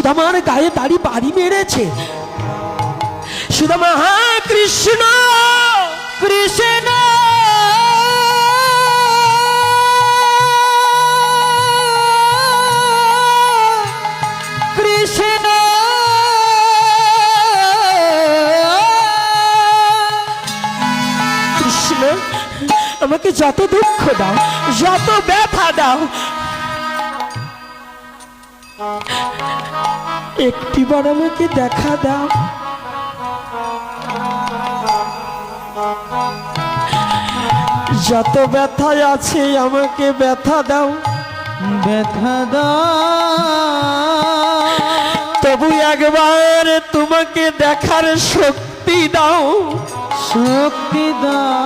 সুদামার গায়ে দাড়ি বাড়ি মেরেছে। সুদামা হ্যাঁ কৃষ্ণ কৃষ্ণ কৃষ্ণ কৃষ্ণ আমাকে যত দুঃখ দাও, যত ব্যথা দাও, একটিবার আমাকে দেখা দাও। যত ব্যথায় আছে আমাকে ব্যথা দাও, ব্যথা দাও। তবু একবার তোমাকে দেখার শক্তি দাও, শক্তি দাও।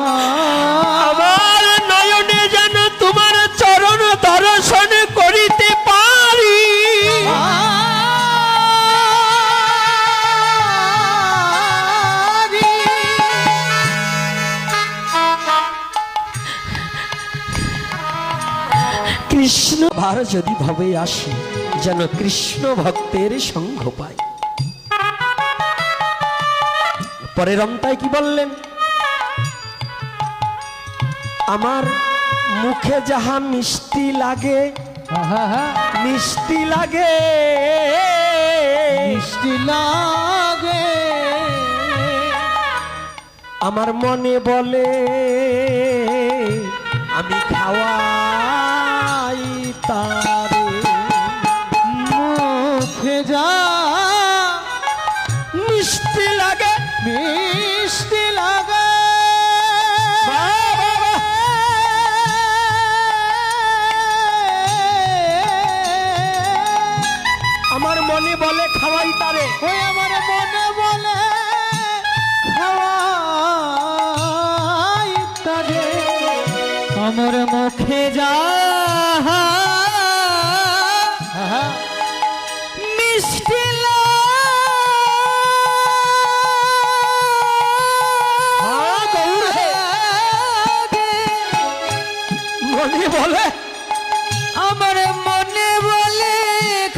আমার নয়নে যেন তোমার চরণ দর্শন করিতে পারি। কৃষ্ণ ভার যদি ভবে আসে যেন কৃষ্ণ ভক্তের সঙ্গ পায়। পরের অন্তায় কি বললেন? আমার মুখে যাহা মিষ্টি লাগে, মিষ্টি লাগে, মিষ্টি লাগে, আমার মনে বলে আমি খাওয়াই তারে। মুখে যা মিষ্টি লাগে, মিষ্টি লাগে, আমার মনে বলে খাওয়াই তারে। ওই আমার মনে বলে খাওয়াই তারে। আমার মুখে যা মিষ্টি মনে বলে, আমার মনে বলে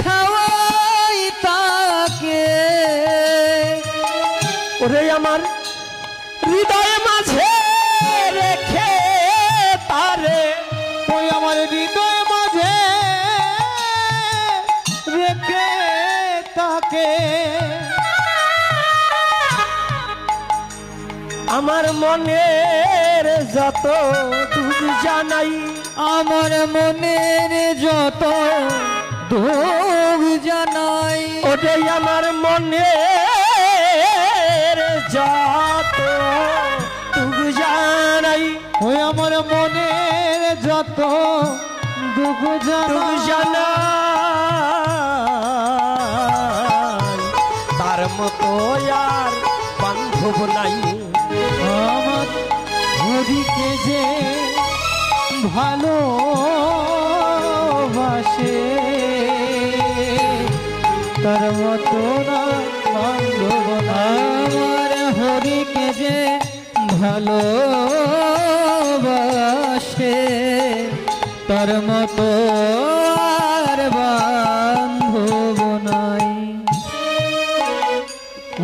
খাওয়াই তাকে। ওরে আমার হৃদয় মাঝে রেখে তারে, ওই আমার হৃদয় মাঝে রেখে তাকে। আমার মনের যত দুঃখ জানাই, আমার মনের যত দুঃখ জানাই, ওটাই আমার মনের যত দুঃখ জানাই। ওই আমার মনের যত দুঃখ জানাই, তার মতো আর বান্ধব নাই। আমার হরিকে যে ভালোবাসে, তার মতো না বান্ধব নাই। আমার হরিকে যে ভালোবাসে, তার মতো আর বান্ধব নাই।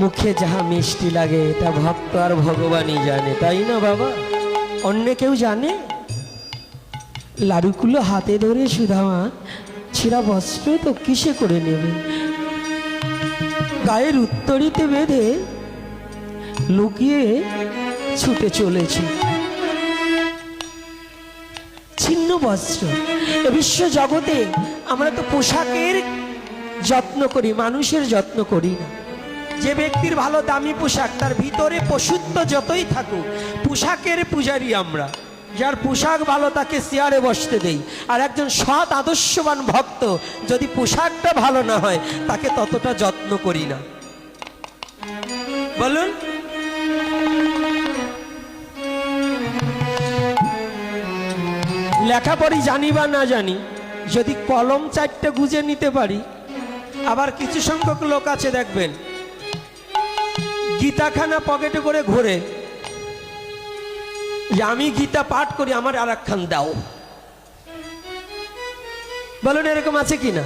মুখে যাহা মিষ্টি লাগে তা ভক্ত আর ভগবানই জানে, তাই না বাবা? অন্য কেউ জানে? লাড়ুগুলো হাতে ধরে সুদামা ছেঁড়া বস্ত্র তো কিসে করে নেবে, গায়ের উত্তরিতে বেঁধে লুকিয়ে ছুটে চলেছে। ছিন্ন বস্ত্র। এ বিশ্ব জগতে আমরা তো পোশাকের যত্ন করি, মানুষের যত্ন করি না। যে ব্যক্তির ভালো দামি পোশাক, তার ভিতরে পশুত্ব যতই থাকুক, পোশাকের পূজারী আমরা। যার পোশাক ভালো তাকে চেয়ারে বসতে দেই, আর একজন সৎ আদর্শবান ভক্ত যদি পোশাকটা ভালো না হয় তাকে ততটা যত্ন করি না। বলুন, লেখাপড়ি জানি বা না জানি, যদি কলম চারটে গুজে নিতে পারি। আবার কিছু সংখ্যক লোক আছে দেখবেন গীতাখানা পকেটে করে ঘোরে, যে আমি গীতা পাঠ করি, আমার আর একখান দাও। বলুন এরকম আছে কিনা?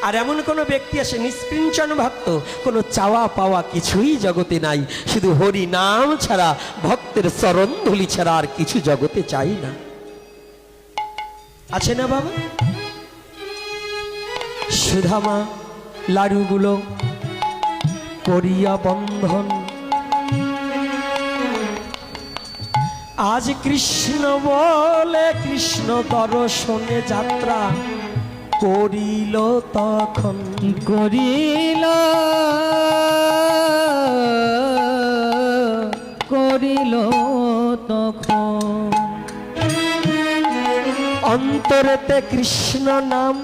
আর এমন কোনো ব্যক্তি আসে নিষ্কিঞ্চন ভক্ত, কোনো চাওয়া পাওয়া কিছুই জগতে নাই, শুধু হরি নাম ছাড়া, ভক্তের চরণ ধুলি ছাড়া আর কিছু জগতে চাই না। আছে না বাবা? সুধামা লাড়ুগুলো করিয়া বন্ধন, আজ কৃষ্ণ বলে কৃষ্ণ দর্শনে যাত্রা করিল, তখন করিল তখন অন্তরেতে কৃষ্ণ নাম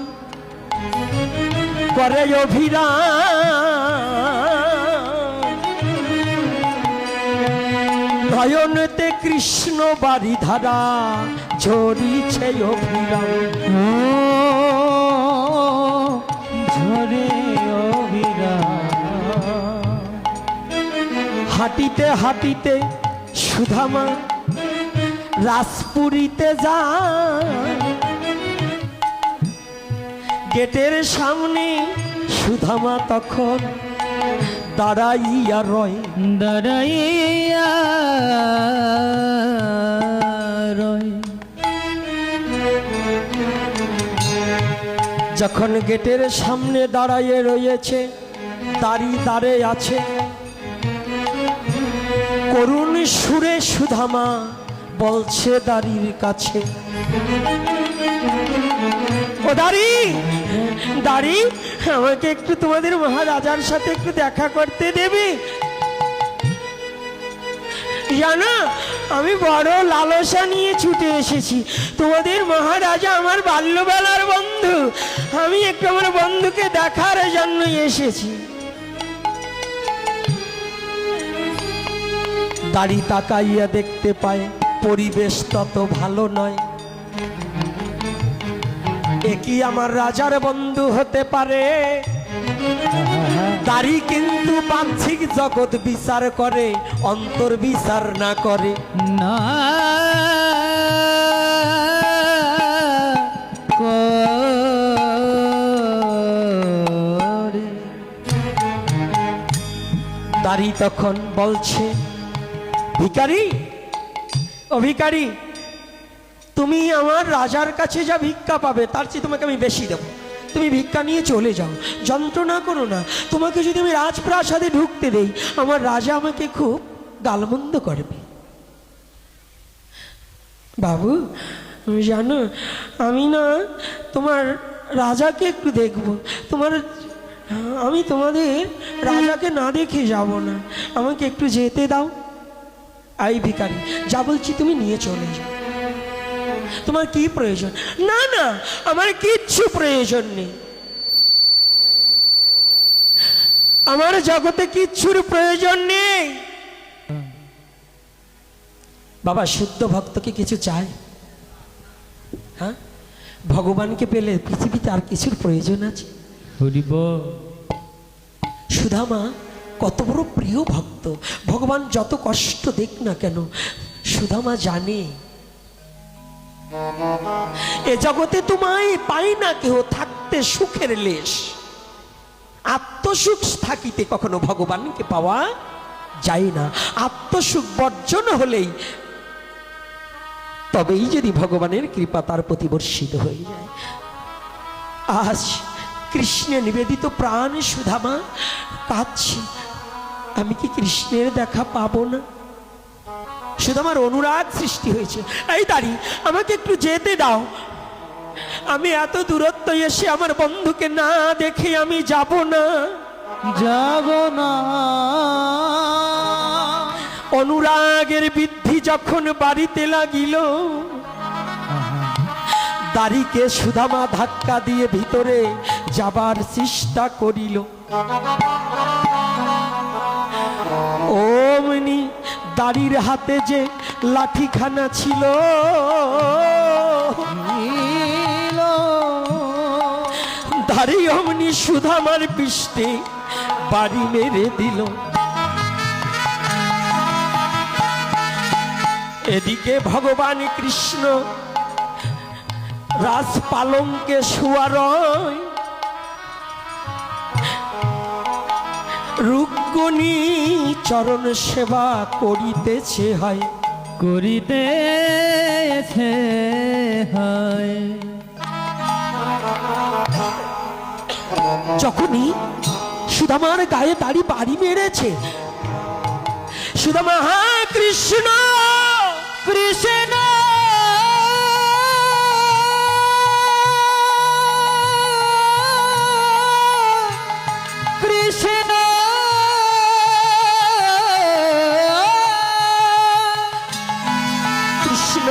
করে অভিরাম, নয়নেতে কৃষ্ণ বাড়ি ধারা ঝরিছে অভিরাম, ঝরে অভিরাম। হাঁটিতে হাঁটিতে সুধামা রাজপুরীতে যায়, গেটের সামনে সুধামা তখন দাঁড়াইয়া রয়, দাঁড়াইয়া রয়। যখন গেটের সামনে দাঁড়াইয়ে রয়েছে, দাঁড়ে আছে, করুণ সুরে সুধামা বলছে দাঁড়ির কাছে, ও দাঁড়ি দাঁড়ি, আমাকে একটু তোমাদের মহারাজার সাথে একটু দেখা করতে দেবে? জানো, আমি বড় লালসা নিয়ে ছুটে এসেছি, তোমাদের মহারাজা আমার বাল্যবেলার বন্ধু, আমি একটু আমার বন্ধুকে দেখার জন্য এসেছি। দাড়ি তাকাইয়া দেখতে পায় পরিবেশ তত ভালো নয়, এ কি আমার রাজার বন্ধু হতে পারে? দাড়ি কিন্তু বাহ্যিক জগৎ বিচার করে, অন্তর বিচার না করে না করে। দাড়ি তখন বলছে, ভিখারি, ও ভিখারি, তুমি আমার রাজার কাছে যা ভিক্ষা পাবে তার চেয়ে তোমাকে আমি বেশি দেব, তুমি ভিক্ষা নিয়ে চলে যাও, যন্ত্রণা করো না। তোমাকে যদি আমি রাজপ্রাসাদে ঢুকতে দেই, আমার রাজা আমাকে খুব গালমন্দ করবে। বাবু, তুমি জানো, আমি না তোমার রাজাকে একটু দেখবো, আমি তোমাদের রাজাকে না দেখে যাব না, আমাকে একটু যেতে দাও। আই ভিখারি, যা বলছি তুমি নিয়ে চলে যাও, তোমার কি প্রয়োজন? না না, আমার কিচ্ছু প্রয়োজন নেই, আমার জগতে কিচ্ছুর প্রয়োজন নেই। বাবা, শুদ্ধ ভক্তকে কিছু চায়? হ্যাঁ, ভগবানকে পেলে পৃথিবীতে আর কিছুর প্রয়োজন আছে? হরিব সুধামা কত বড় প্রিয় ভক্ত, ভগবান যত কষ্ট দেখ না কেন, সুধামা জানে এ জগতে তোমায় পাই না কেহ থাকতে সুখের লেশ, আত্মসুখ থাকিতে কখনো ভগবানকে পাওয়া যায় না। আত্মসুখ বর্জন হলেই তবেই যদি ভগবানের কৃপা তার প্রতি বর্ষিত হয়ে যায়। আজ কৃষ্ণে নিবেদিত প্রাণ সুধামা কাঁদছি, আমি কি কৃষ্ণের দেখা পাবো না? সুধামার অনুরাগ সৃষ্টি হয়েছে। এই দাঁড়ি, আমাকে একটু যেতে দাও, আমি এত দূরত্ব এসে আমার বন্ধুকে না দেখে আমি যাব না, যাব না। অনুরাগের বৃদ্ধি যখন বাড়িতে লাগিল, দাড়িকে সুধামা ধাক্কা দিয়ে ভিতরে যাবার চেষ্টা করিল। অমনি দাড়ির হাতে যে লাঠিখানা ছিল, দাড়ি অমনি সুধামার পৃষ্ঠে বাড়ি মেরে দিল। এদিকে ভগবান কৃষ্ণ রাজপালঙ্কে শুয়ারয়, রুক্মিণী চরণ সেবা করিতেছে হয়, করিতেছে হয়। যখনই সুদামার গায়ে দাড়ি বাড়ি মেরেছে, সুদামা হ্যাঁ কৃষ্ণ কৃষ্ণ কৃষ্ণ কৃষ্ণ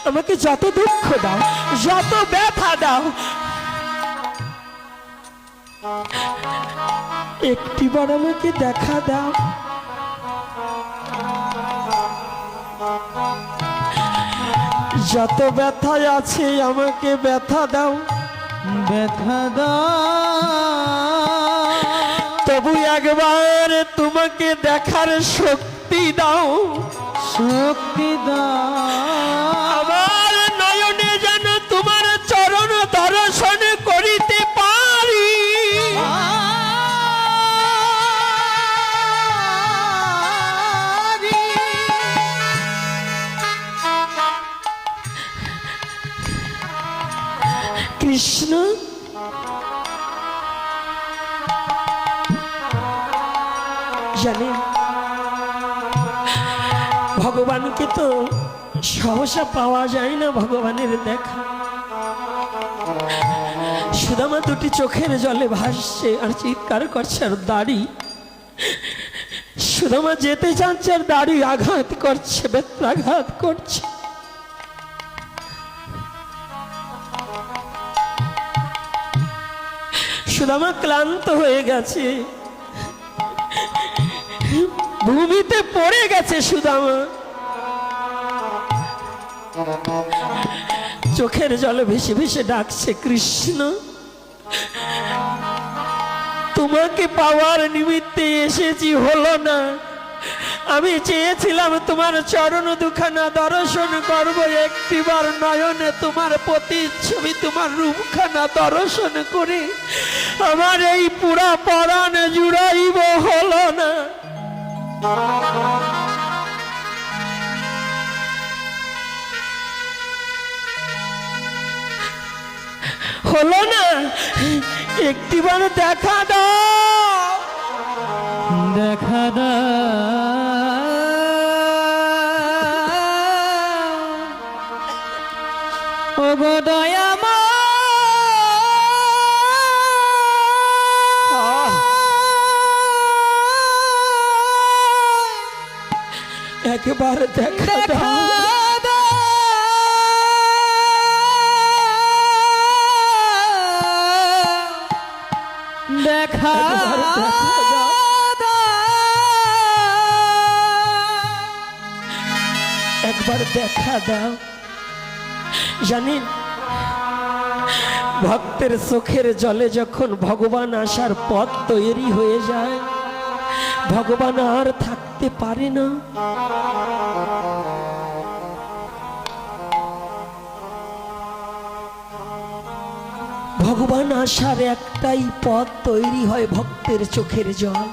আমাকে যত দুঃখ দাও, যত ব্যথা দাও, একটিবার আমাকে দেখা দাও। যত ব্যথায় আছে আমাকে ব্যথা দাও, ব্যথা দাও, তবু একবার তোমাকে দেখার শক্তি দাও, শক্তি দাও। আমার নয়নে যেন তোমার চরণ দর্শন করিতে পারি। কৃষ্ণ জানেন ভগবানকে তো সহসা পাওয়া যায় না, ভগবানের দেখা। সুদামা দুটি চোখের জলে ভাসছে আর চিৎকার করছে, আর দাড়ি সুদামা যেতে চাচ্ছে আর দাড়ি আঘাত করছে, বেত্রাঘাত করছে। সুদামা ক্লান্ত হয়ে গেছে, ভূমিতে পড়ে গেছে সুদামা। চোখের জলে ভেসে ভেসে ডাকছে, কৃষ্ণ তোমাকে পাওয়ার নিমিত্তে এসেছি, হলো না। আমি চেয়েছিলাম তোমার চরণ দুখানা দর্শন করব, একটিবার নয়নে তোমার প্রতিচ্ছবি, তোমার রূপখানা দর্শন করে আমার এই পুরা পরাণ জুড়াইব, হলো না। হলো না, একটিবার দেখা দাও, দেখা দাও, ও গো দয়াময়। একবার দেখা দাও, দেখা একবার দেখা দাও, একবার দেখা দাও। জানেন ভক্তের চোখের জলে যখন ভগবান আসার পথ তৈরি হয়ে যায়, ভগবান আর থাকতে পারে না। ভগবান আসার একটাই পথ তৈরি হয়, ভক্তের চোখের জল।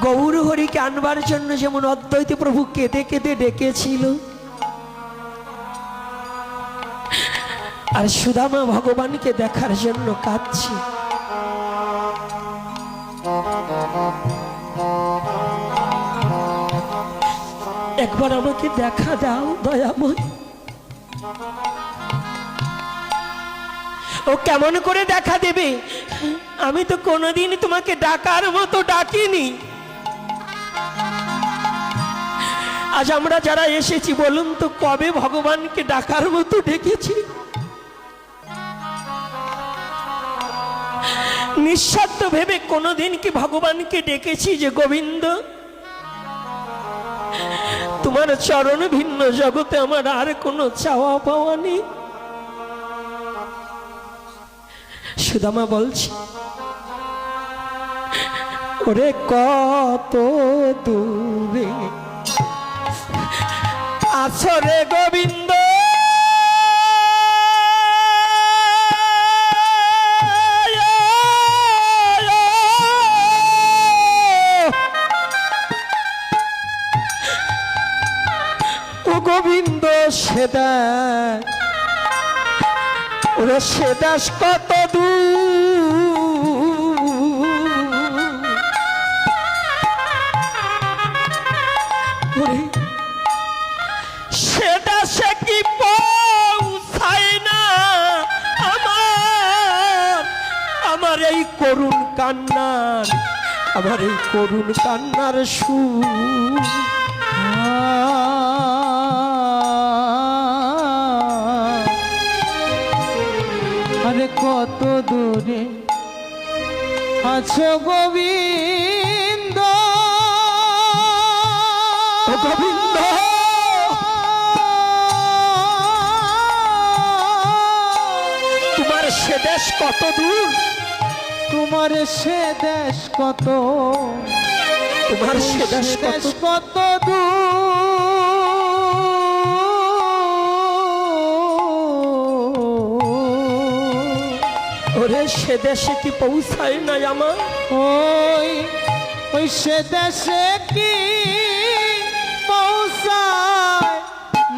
গৌর হরিকে আনবার জন্য যেমন অদ্বৈত প্রভু কেঁদে কেঁদে ডেকেছিল, আর সুদামা ভগবানকে দেখার জন্য কাঁদছে। একবার আমাকে দেখা দাও দয়াময়। ও কেমন করে দেখা দেবে? আমি তো কোনোদিন তোমাকে ডাকার মতো ডাকিনি। আজ আমরা যারা এসেছি বলুন তো কবে ভগবানকে ডাকার মতো ডেকেছি? নিঃস্বার্থ ভেবে কোনোদিন কি ভগবানকে ডেকেছি যে গোবিন্দ তোমার চরণ ভিন্ন জগতে আমার আর কোনো চাওয়া পাওয়া নেই? সুদামা বলছি, ওরে কত দূরে আছো রে গোবিন্দ, সে দেশ, ওরে সে দেশ কত দূর, সে দেশে কি পৌঁছায় না আমার এই করুণ কান্নার, আমার এই করুণ কান্নার সুর। আরে কত দূরে আছো গোবিন্দ, ও গোবিন্দ, তোমার সে দেশ কত দূর, তোমার সে দেশ কত, তোমার সে দেশ কত, কত দূর। ওরে সে দেশে কি পৌঁছায় না আমার, ওই ওই সে দেশে কি পৌঁছায়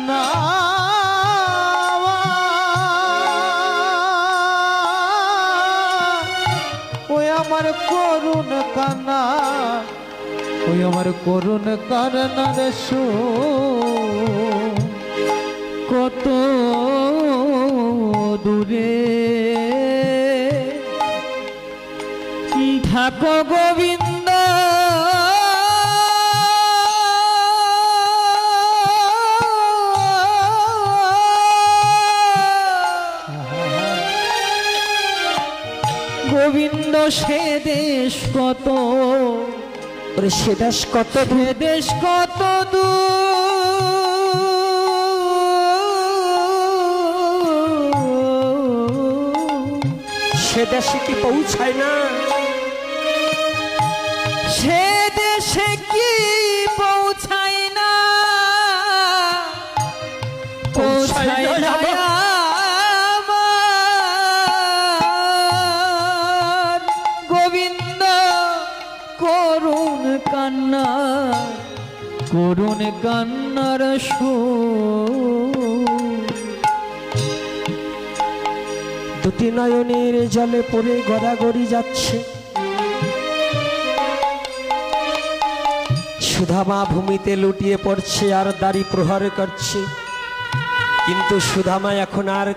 না ওই আমার করুণ কান্না, ওই আমার করুণ কান্নার সুর কত দূরে থাকো গোবিন্দ। গোবিন্দ সে দেশ কত, ওরে সে দেশ কত দূর, সে দেশ কত দূর। সে দেশে কি পৌঁছায় না, সে দেশে কি পৌঁছায় না, পৌঁছায় না আমার গোবিন্দ করুণ কান্না, করুণ কান্নার সুর। দুটি নয়নের জলে পড়ে গড়াগড়ি যাচ্ছে, সুধামা ভূমিতে লুটিয়ে পড়ছে আর দাড়ি প্রহার করছে, কিন্তু সুধামা এখন আর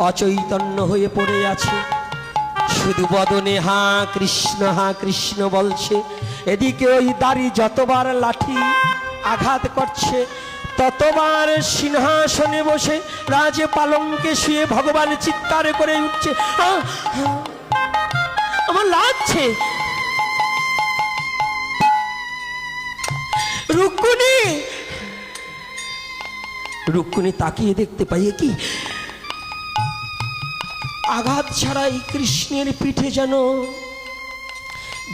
অচৈতন্য হয়ে পড়ে আছে, শুধু বদনে হা কৃষ্ণ বলছে। এদিকে ওই দাড়ি যতবার লাঠি আঘাত করছে, ততবার সিংহাসনে বসে রাজ পালঙ্কে শুয়ে ভগবান চিৎকার করে উঠছে, আমার লাগছে। রুক্মিণী, রুক্মিণী তাকিয়ে দেখতে পাই কি আঘাত ছাড়াই কৃষ্ণের পিঠে যেন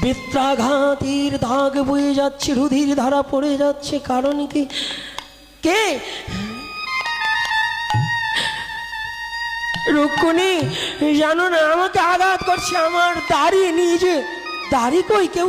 বেত্রাঘাতের দাগ বয়ে যাচ্ছে, রুধির ধারা পড়ে যাচ্ছে। কারণ কি, কে? রুক্মিণী জানো না আমাকে আঘাত করছে, আমার দাড়ি নিজে, দাড়ি কই, কেউ